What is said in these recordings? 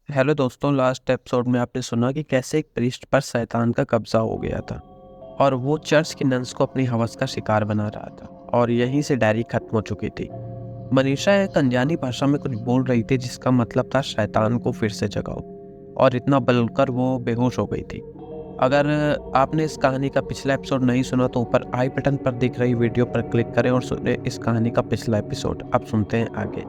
Hello दोस्तों, last episode में आपने सुना कि कैसे एक प्रीस्ट पर शैतान का कब्जा हो गया था और वो चर्च की नन्स को अपनी हवस का शिकार बना रहा था और यहीं से डायरी खत्म हो चुकी थी। मनीषा एक अनजानी भाषा में कुछ बोल रही थी जिसका मतलब था शैतान को फिर से जगाओ, और इतना बोलकर वो बेहोश हो गई थी। अगर आपने इस कहानी का पिछला एपिसोड नहीं सुना तो ऊपर आई बटन पर दिख रही वीडियो पर क्लिक करें और सुने इस कहानी का पिछला एपिसोड। अब सुनते हैं आगे।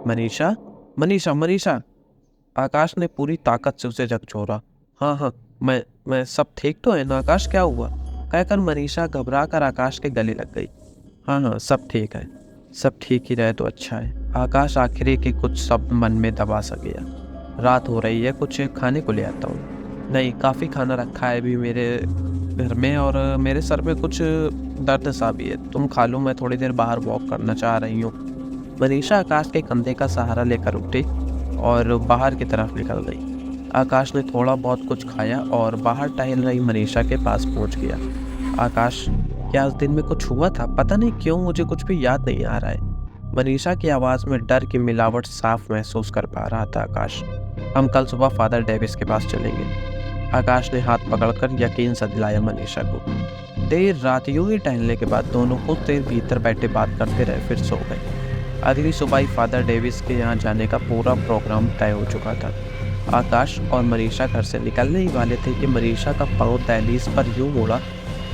मनीषा, मनीषा, मनीषा। आकाश ने पूरी ताकत से उसे झकझोरा। हाँ हाँ, मैं सब ठीक तो है ना आकाश, क्या हुआ? कहकर मनीषा घबरा कर आकाश के गले लग गई। हाँ हाँ, सब ठीक है। सब ठीक ही रहे तो अच्छा है। आकाश आखिरी के कुछ शब्द मन में दबा सा गया। रात हो रही है, कुछ खाने को ले आता हूँ। नहीं, काफ़ी खाना रखा है अभी मेरे घर में, और मेरे सर में कुछ दर्द सा भी है। तुम खा लो, मैं थोड़ी देर बाहर वॉक करना चाह रही हूँ। मनीषा आकाश के कंधे का सहारा लेकर उठी और बाहर की तरफ निकल गई। आकाश ने थोड़ा बहुत कुछ खाया और बाहर टहल रही मनीषा के पास पहुंच गया। आकाश, क्या उस दिन में कुछ हुआ था? पता नहीं क्यों मुझे कुछ भी याद नहीं आ रहा है। मनीषा की आवाज़ में डर की मिलावट साफ महसूस कर पा रहा था। आकाश, हम कल सुबह फादर डेविस के पास चलेंगे। आकाश ने हाथ पकड़कर यकीन सा दिलाया मनीषा को। देर रात यूं ही टहलने के बाद दोनों कुछ देर भीतर बैठे बात करते रहे, फिर सो गए। अगली सुबह ही फादर डेविस के यहाँ जाने का पूरा प्रोग्राम तय हो चुका था। आकाश और मनीषा घर से निकलने ही वाले थे कि मनीषा का पाँव दहलीज पर यूं मुड़ा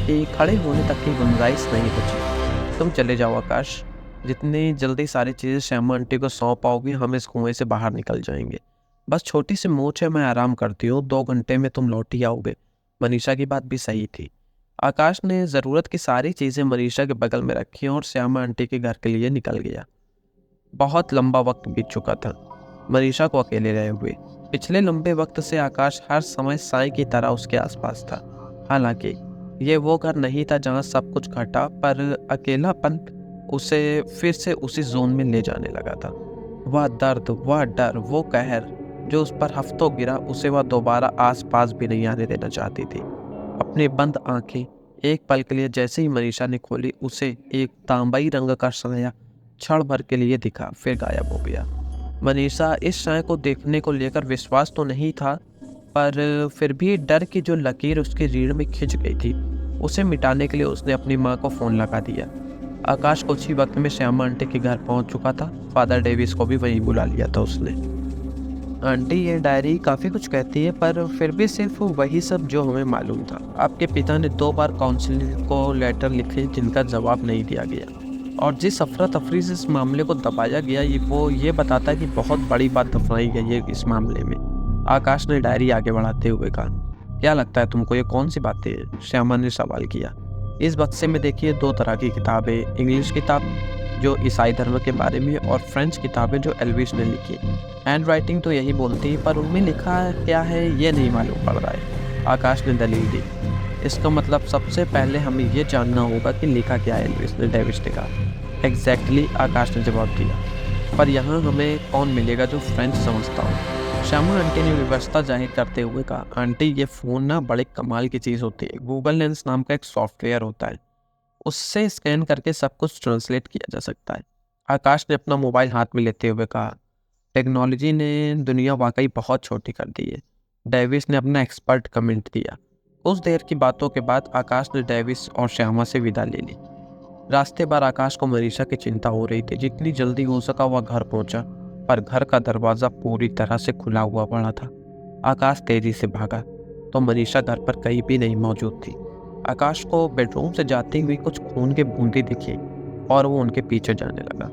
कि खड़े होने तक की गुंजाइश नहीं बची। तुम चले जाओ आकाश, जितनी जल्दी सारी चीज़ें श्यामा आंटी को सौंप पाओगी हम इस कुएं से बाहर निकल जाएंगे। बस छोटी सी मोच है, मैं आराम करती हूँ, 2 घंटे में तुम लौट ही आओगे। मनीषा की बात भी सही थी। आकाश ने ज़रूरत की सारी चीज़ें मनीषा के बगल में रखी और श्यामा आंटी के घर के लिए निकल गया। बहुत लंबा वक्त बीत चुका था मनीषा को अकेले रहे हुए। पिछले लंबे वक्त से आकाश हर समय साई की तरह उसके आसपास था। हालांकि ये वो घर नहीं था जहां सब कुछ घटा, पर अकेलापन उसे फिर से उसी जोन में ले जाने लगा था। वह दर्द, वह डर, वो कहर जो उस पर हफ्तों गिरा, उसे वह दोबारा आस पास भी नहीं आने देना चाहती थी। अपनी बंद आंखें एक पल के लिए जैसे ही मनीषा ने खोली, उसे एक तांबई रंग का साया क्षण भर के लिए दिखा, फिर गायब हो गया। मनीषा इस साय को देखने को लेकर विश्वास तो नहीं था, पर फिर भी डर की जो लकीर उसकी रीढ़ में खिंच गई थी, उसे मिटाने के लिए उसने अपनी माँ को फ़ोन लगा दिया। आकाश कुछ ही वक्त में श्यामा आंटी के घर पहुंच चुका था। फादर डेविस को भी वहीं बुला लिया था उसने। आंटी, ये डायरी काफ़ी कुछ कहती है, पर फिर भी सिर्फ वही सब जो हमें मालूम था। आपके पिता ने 2 बार काउंसिल को लेटर लिखे जिनका जवाब नहीं दिया गया, और जिस अफरा तफरी से इस मामले को दबाया गया वो ये बताता है कि बहुत बड़ी बात दफनाई गई है इस मामले में। आकाश ने डायरी आगे बढ़ाते हुए कहा। क्या लगता है तुमको, ये कौन सी बातें हैं? श्यामा ने सवाल किया। इस बक्से में देखिए 2 तरह की किताबें, इंग्लिश किताब जो ईसाई धर्म के बारे में और फ्रेंच किताबें जो एल्विस ने लिखी। हैंड राइटिंग तो यही बोलती है, पर उनमें लिखा क्या है ये नहीं मालूम पड़ रहा है। आकाश ने दलील दी। इसका मतलब सबसे पहले हमें ये जानना होगा कि लिखा क्या है एल्विस ने, डेविस ने कहा। एग्जैक्टली, आकाश ने जवाब दिया। पर यहाँ हमें कौन मिलेगा जो फ्रेंच समझता हो? श्यामा आंटी ने व्यवस्था जाहिर करते हुए कहा। आंटी, ये फ़ोन ना बड़े कमाल की चीज़ होती है। गूगल लेंस नाम का एक सॉफ्टवेयर होता है, उससे स्कैन करके सब कुछ ट्रांसलेट किया जा सकता है। आकाश ने अपना मोबाइल हाथ में लेते हुए कहा। टेक्नोलॉजी ने दुनिया वाकई बहुत छोटी कर दी है, डेविस ने अपना एक्सपर्ट कमेंट दिया। कुछ देर की बातों के बाद आकाश ने डेविस और श्यामा से विदा ले ली। रास्ते भर आकाश को मनीषा की चिंता हो रही थी। जितनी जल्दी हो सका वह घर पहुंचा, पर घर का दरवाज़ा पूरी तरह से खुला हुआ पड़ा था। आकाश तेजी से भागा तो मनीषा घर पर कहीं भी नहीं मौजूद थी। आकाश को बेडरूम से जाती हुई कुछ खून के बूंदे दिखी और वो उनके पीछे जाने लगा।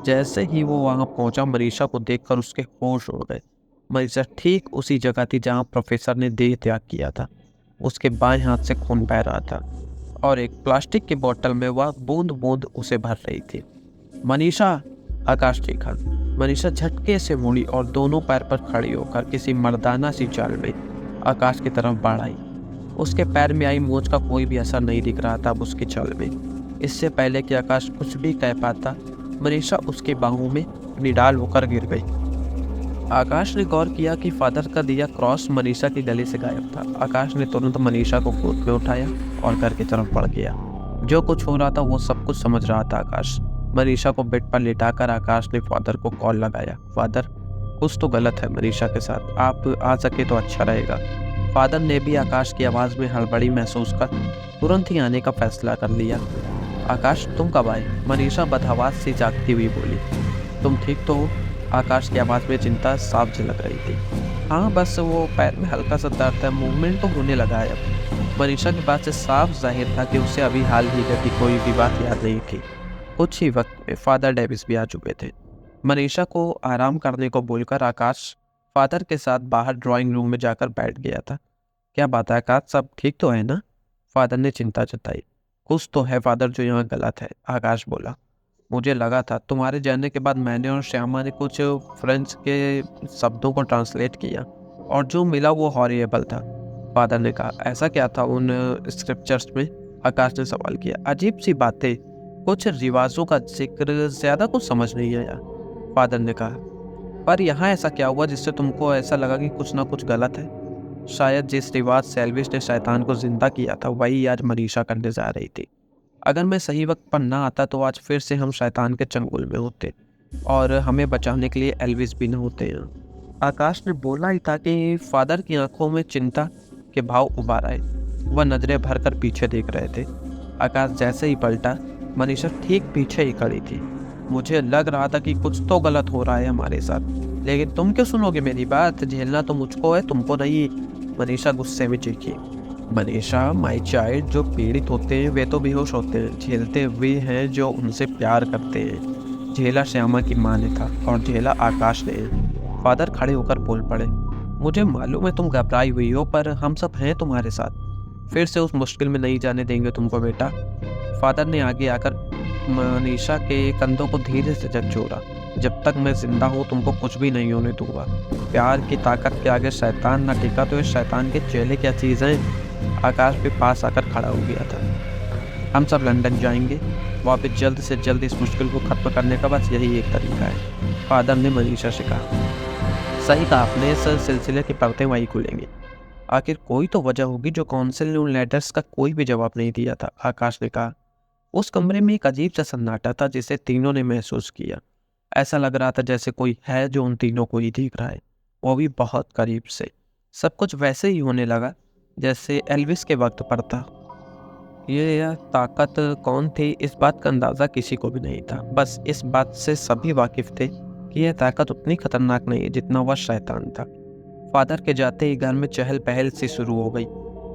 जैसे ही वो वहां पहुंचा, मनीषा को देखकर उसके होश उड़ गए। मनीषा ठीक उसी जगह थी जहां प्रोफेसर ने देह त्याग किया था। उसके बाएं हाथ से खून बह रहा था और एक प्लास्टिक की बोतल में वह बूंद बूंद उसे भर रही थी। मनीषा, आकाश चीखा। मनीषा झटके से मुड़ी और दोनों पैर पर खड़ी होकर किसी मर्दाना सी चाल में आकाश की तरफ बढ़ आई। उसके पैर में आई मोच का कोई भी असर नहीं दिख रहा था अब उसकी चाल में। इससे पहले कि आकाश कुछ भी कह पाता, मनीषा उसके बाहों में निडाल होकर गिर गई। आकाश ने गौर किया कि फादर का दिया क्रॉस मनीषा के गले से गायब था। आकाश ने तुरंत मनीषा को गोद में उठाया और घर की तरफ बढ़ गया। जो कुछ हो रहा था वो सब कुछ समझ रहा था आकाश। मनीषा को बेड पर लिटाकर आकाश ने फादर को कॉल लगाया। फादर, कुछ तो गलत है मनीषा के साथ, आप आ सके तो अच्छा रहेगा। फादर ने भी आकाश की आवाज़ में हड़बड़ी महसूस कर तुरंत ही आने का फैसला कर लिया। आकाश तुम कब आए? मनीषा बदहवास से जागती हुई बोली। तुम ठीक तो हो? आकाश की आवाज़ में चिंता साफ झलक रही थी। हाँ बस वो पैर में हल्का सा दर्द है, मूवमेंट तो होने लगा है अब। मनीषा की बात से साफ जाहिर था कि उसे अभी हाल ही की कोई भी बात याद नहीं थी। कुछ ही वक्त में फादर डेविस भी आ चुके थे। मनीषा को आराम करने को बोलकर आकाश फादर के साथ बाहर ड्राइंग रूम में जाकर बैठ गया था। क्या बात है आकाश, सब ठीक तो है ना? फादर ने चिंता जताई। कुछ तो है फादर जो यहाँ गलत है, आकाश बोला। मुझे लगा था तुम्हारे जाने के बाद मैंने और श्यामा ने कुछ फ्रेंच के शब्दों को ट्रांसलेट किया और जो मिला वो हॉरिएबल था। फादर ने कहा। ऐसा क्या था उन स्क्रिप्चर्स में? आकाश ने सवाल किया। अजीब सी बातें, कुछ रिवाजों का जिक्र, ज्यादा कुछ समझ नहीं आया। फादर ने कहा। पर यहाँ ऐसा क्या हुआ जिससे तुमको ऐसा लगा कि कुछ ना कुछ गलत है? शायद जिस रिवाज से एल्विस ने शैतान को जिंदा किया था वही आज मनीषा करने जा रही थी। अगर मैं सही वक्त पर ना आता तो आज फिर से हम शैतान के चंगुल में होते और हमें बचाने के लिए एल्विस भी न होते हैं। आकाश ने बोला ही था कि फादर की आंखों में चिंता के भाव उबार आए। वह नजरें भरकर पीछे देख रहे थे। आकाश जैसे ही पलटा, मनीषा ठीक पीछे ही खड़ी थी। मुझे लग रहा था कि कुछ तो गलत हो रहा है हमारे साथ, लेकिन तुम क्यों सुनोगे मेरी बात? झेलना तो मुझको है, तुमको नहीं। मनीषा गुस्से में चीखी। मनीषा माय चाइल्ड, जो पीड़ित होते हैं वे तो बेहोश होते हैं, झेलते वे हैं जो उनसे प्यार करते हैं। झेला श्यामा की माँ ने था और झेला आकाश ने। फादर खड़े होकर बोल पड़े। मुझे मालूम है तुम घबराई हुई हो, पर हम सब हैं तुम्हारे साथ। फिर से उस मुश्किल में नहीं जाने देंगे तुमको बेटा। फादर ने आगे आकर मनीषा के कंधों को धीरे से झकझोरा। जब तक मैं जिंदा हूँ तुमको कुछ भी नहीं होने दूंगा। प्यार की ताकत के आगे शैतान ना टिका तो इस शैतान के चेले क्या चीज़ हैं? आकाश भी पास आकर खड़ा हो गया था। हम सब लंदन जाएंगे, वापस जल्द से जल्द इस मुश्किल को खत्म करने का बस यही एक तरीका है, फादर ने मनीषा से कहा। सही कहा आपने, इस सिलसिले की परतें वही खुलेंगी। आखिर कोई तो वजह होगी जो काउंसिल ने उन लेटर्स का कोई भी जवाब नहीं दिया था, आकाश ने कहा। उस कमरे में एक अजीब सा सन्नाटा था जिसे तीनों ने महसूस किया। ऐसा लग रहा था जैसे कोई है जो उन तीनों को ही देख रहा है, वो भी बहुत करीब से। सब कुछ वैसे ही होने लगा जैसे एल्विस के वक्त पर था। यह ताकत कौन थी इस बात का अंदाज़ा किसी को भी नहीं था। बस इस बात से सभी वाकिफ थे कि यह ताकत उतनी खतरनाक नहीं है जितना वह शैतान था। फादर के जाते ही घर में चहल पहल सी शुरू हो गई।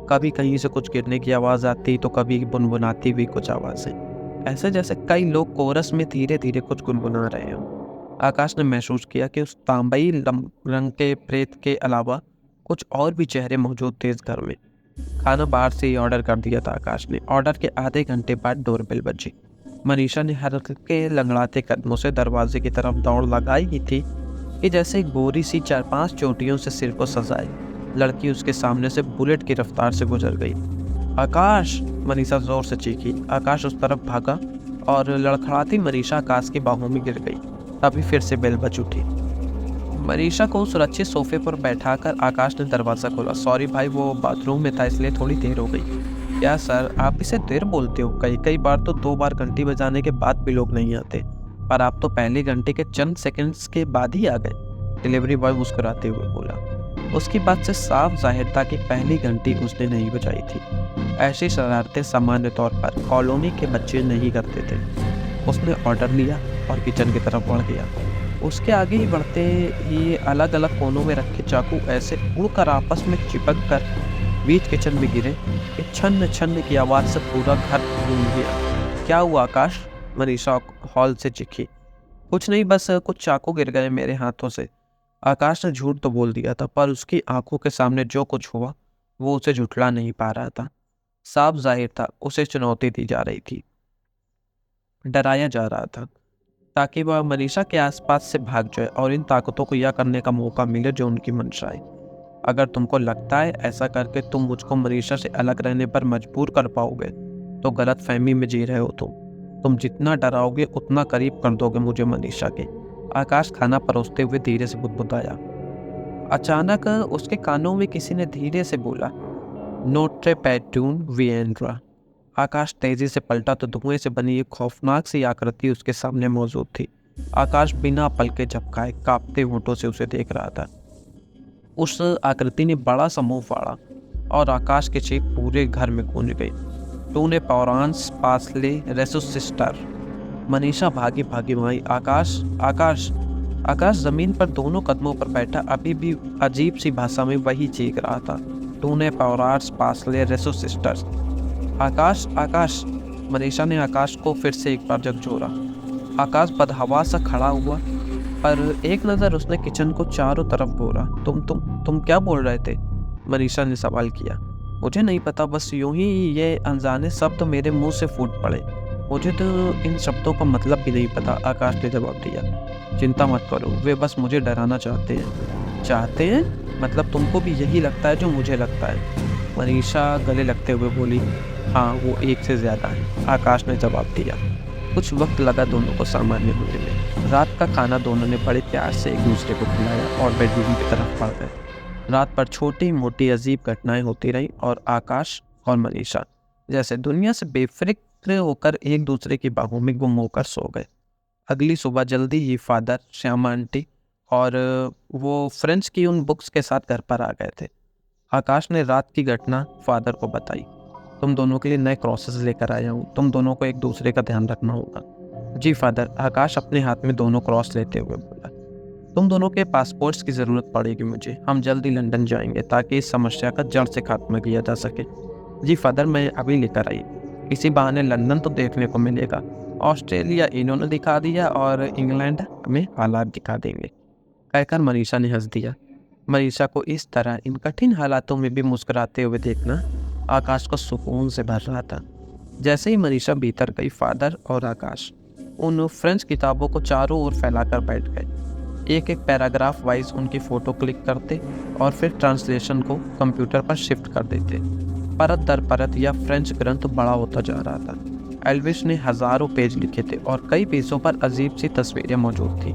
कभी कहीं से कुछ गिरने की आवाज़ आती तो कभी बुनबुनाती हुई कुछ आवाज़ें, ऐसे जैसे कई लोग कोरस में धीरे धीरे कुछ गुनगुना रहे हों। आकाश ने महसूस किया कि उस तांबई रंग के प्रेत के अलावा कुछ और भी चेहरे मौजूद थे इस घर में। खाना बाहर से ही ऑर्डर कर दिया था आकाश ने। ऑर्डर के आधे घंटे बाद डोरबेल बजी। मनीषा ने हल्के लंगड़ाते कदमों से दरवाजे की तरफ दौड़ लगाई ही थी कि जैसे एक गोरी सी 4-5 चोटियों से सिर को सजाए लड़की उसके सामने से बुलेट की रफ्तार से गुजर गई। आकाश! मनीषा जोर से चीखी। आकाश उस तरफ भागा और लड़खड़ाती मनीषा आकाश की बाहों में गिर गई। तभी फिर से बेल बज उठी। मनीषा को सुरक्षित सोफे पर बैठाकर आकाश ने दरवाज़ा खोला। सॉरी भाई, वो बाथरूम में था इसलिए थोड़ी देर हो गई। क्या सर, आप इसे देर बोलते हो? कई बार तो 2 बार घंटी बजाने के बाद भी लोग नहीं आते, पर आप तो पहले घंटे के चंद सेकंड्स के बाद ही आ गए, डिलीवरी बॉय मुस्कुराते हुए बोला। उसकी बात से साफ जाहिर था कि पहली घंटी उसने नहीं बजाई थी। ऐसी शरारतें सामान्य तौर पर कॉलोनी के बच्चे नहीं करते थे। उसने ऑर्डर लिया और किचन की तरफ बढ़ गया। उसके आगे ही बढ़ते ही अलग अलग कोनों में रखे चाकू ऐसे उड़कर आपस में चिपक कर बीच किचन में गिरे कि छन्न छन्न की आवाज़ से पूरा घर गूंज गया। क्या हुआ आकाश? मनीषा हॉल से चीखी। कुछ नहीं, बस कुछ चाकू गिर गए मेरे हाथों से। आकाश ने झूठ तो बोल दिया था, पर उसकी आंखों के सामने जो कुछ हुआ वो उसे झुठला नहीं पा रहा था। साफ जाहिर था उसे चुनौती दी जा रही थी, डराया जा रहा था ताकि वह मनीषा के आसपास से भाग जाए और इन ताकतों को यह करने का मौका मिले जो उनकी मंशा है। अगर तुमको लगता है ऐसा करके तुम मुझको मनीषा से अलग रहने पर मजबूर कर पाओगे तो गलत फहमी में जी रहे हो तुम जितना डराओगे उतना करीब कर दोगे मुझे मनीषा के। आकाश खाना परोसते हुए धीरे से बुदबुदाया। अचानक उसके कानों में किसी ने धीरे से बोला, नोट्रे पैटून विएंड्रा। आकाश तेजी से पलटा तो धुएं से बनी एक खौफनाक सी आकृति उसके सामने मौजूद थी। आकाश बिना पलके झपकाए कांपते होठों से उसे देख रहा था। उस आकृति ने बड़ा सा मुंह फाड़ा और आकाश की चीख पूरे घर में गूंज गई। तूने पौरांस पासले रेसुसिस्टर। मनीषा भागी भागी वहीं आकाश आकाश आकाश जमीन पर दोनों कदमों पर बैठा अभी भी अजीब सी भाषा में वही चीख रहा था, तूने पौरांस पासले रेसुसिस्टर्स। आकाश आकाश। मनीषा ने आकाश को फिर से एक बार झकझोरा। आकाश बदहवा सा खड़ा हुआ, पर एक नज़र उसने किचन को चारों तरफ घूरा। तुम क्या बोल रहे थे? मनीषा ने सवाल किया। मुझे नहीं पता, बस यूं ही ये अनजाने शब्द मेरे मुंह से फूट पड़े। मुझे तो इन शब्दों का मतलब भी नहीं पता, आकाश ने जवाब दिया। चिंता मत करो, वे बस मुझे डराना चाहते हैं। चाहते हैं? मतलब तुमको भी यही लगता है जो मुझे लगता है? मनीषा गले लगते हुए बोली। हाँ, वो एक से ज़्यादा है, आकाश ने जवाब दिया। कुछ वक्त लगा दोनों को सामान्य होने में। रात का खाना दोनों ने बड़े प्यार से एक दूसरे को खिलाया और बेडरूम की तरफ बढ़ गए। रात भर छोटी मोटी अजीब घटनाएं होती रहीं और आकाश और मनीषा जैसे दुनिया से बेफिक्र होकर एक दूसरे की बाहों में गुम होकर सो गए। अगली सुबह जल्दी ही फादर, श्यामा आंटी और वो फ्रेंच की उन बुक्स के साथ घर पर आ गए थे। आकाश ने रात की घटना फादर को बताई। तुम दोनों के लिए नए क्रॉसेस लेकर आया हूँ, तुम दोनों को एक दूसरे का ध्यान रखना होगा। जी फादर, आकाश अपने हाथ में दोनों क्रॉस लेते हुए बोला। तुम दोनों के पासपोर्ट्स की ज़रूरत पड़ेगी मुझे, हम जल्दी लंदन जाएंगे ताकि इस समस्या का जड़ से खात्मा किया जा सके। जी फादर, मैं अभी लेकर आई। इसी बहाने लंदन तो देखने को मिलेगा, ऑस्ट्रेलिया इन्होंने दिखा दिया और इंग्लैंड हमें हालात दिखा देंगे, कहकर मनीषा ने हंस दिया। मनीषा को इस तरह इन कठिन हालातों में भी मुस्कुराते हुए देखना आकाश को सुकून से भर रहा था। जैसे ही मनीषा भीतर गई, फादर और आकाश उन फ्रेंच किताबों को चारों ओर फैलाकर बैठ गए। एक एक पैराग्राफ वाइज उनकी फ़ोटो क्लिक करते और फिर ट्रांसलेशन को कंप्यूटर पर शिफ्ट कर देते। परत दर परत यह फ्रेंच ग्रंथ बड़ा होता जा रहा था। एल्विस ने हज़ारों पेज लिखे थे और कई पेजों पर अजीब सी तस्वीरें मौजूद थीं।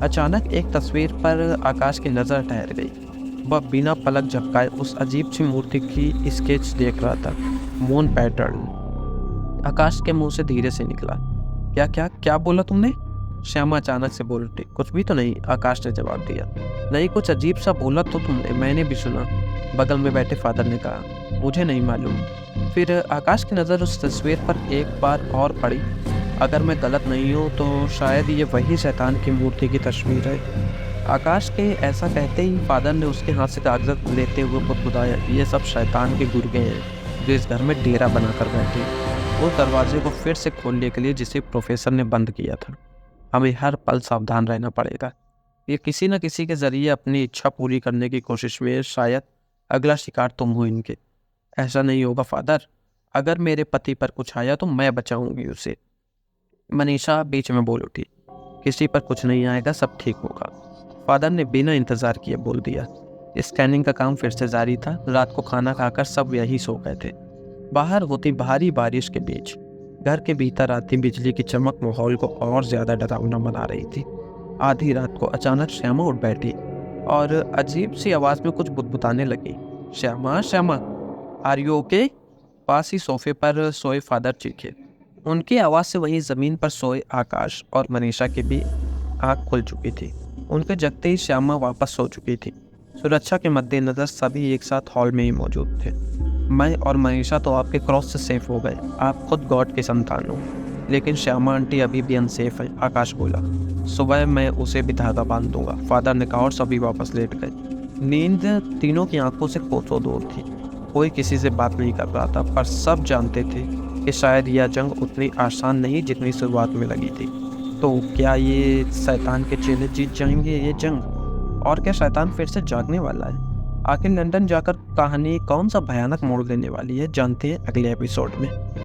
अचानक एक तस्वीर पर आकाश की नज़र ठहर गई। वह बिना पलक झपकाए उस अजीब सी मूर्ति की स्केच देख रहा था। Moon pattern. आकाश के मुंह से धीरे से निकला। क्या क्या क्या बोला तुमने? श्यामा अचानक से बोल उठी। कुछ भी तो नहीं, आकाश ने जवाब दिया। नहीं, कुछ अजीब सा बोला तो तुमने, मैंने भी सुना, बगल में बैठे फादर ने कहा। मुझे नहीं मालूम। फिर आकाश की नज़र उस तस्वीर पर एक बार और पड़ी। अगर मैं गलत नहीं हूँ तो शायद ये वही शैतान की मूर्ति की तस्वीर है। आकाश के ऐसा कहते ही फादर ने उसके हाथ से कागज़त लेते हुए बुदबुदाया। ये सब शैतान के गुर्गे हैं जो इस घर में डेरा बनाकर बैठे, उस दरवाजे को फिर से खोलने के लिए जिसे प्रोफेसर ने बंद किया था। हमें हर पल सावधान रहना पड़ेगा। ये किसी न किसी के ज़रिए अपनी इच्छा पूरी करने की कोशिश में, शायद अगला शिकार तुम हो इनके। ऐसा नहीं होगा फादर, अगर मेरे पति पर कुछ आया तो मैं बचाऊंगी उसे। मनीषा बीच में बोल उठी। किसी पर कुछ नहीं आएगा, सब ठीक होगा, फादर ने बिना इंतजार किए बोल दिया। स्कैनिंग का काम फिर से जारी था। रात को खाना खाकर सब यही सो गए थे। बाहर होती भारी बारिश के बीच घर के भीतर आती बिजली की चमक माहौल को और ज्यादा डरावना बना रही थी। आधी रात को अचानक श्यामा उठ बैठी और अजीब सी आवाज में कुछ बुदबुदाने लगी। Shyama Shyama, are you okay? पास ही सोफे पर सोए फादर चीखे। उनकी आवाज़ से वहीं ज़मीन पर सोए आकाश और मनीषा की भी आँख खुल चुकी थी। उनके जगते ही श्यामा वापस सो चुकी थी। सुरक्षा के मद्देनज़र सभी एक साथ हॉल में ही मौजूद थे। मैं और मनीषा तो आपके क्रॉस से सेफ हो गए, आप खुद गॉड के संतान हो, लेकिन श्यामा आंटी अभी भी अनसेफ है, आकाश बोला। सुबह मैं उसे भी धागा बांध दूंगा, फादर ने कहा और सभी वापस लेट गए। नींद तीनों की आंखों से कोसों दूर थी। कोई किसी से बात नहीं कर रहा था, पर सब जानते थे कि शायद यह जंग उतनी आसान नहीं जितनी शुरुआत में लगी थी। तो क्या ये शैतान के चेले जीत जाएंगे ये जंग? और क्या शैतान फिर से जागने वाला है? आखिर लंदन जाकर कहानी कौन सा भयानक मोड़ लेने वाली है, जानते हैं अगले एपिसोड में।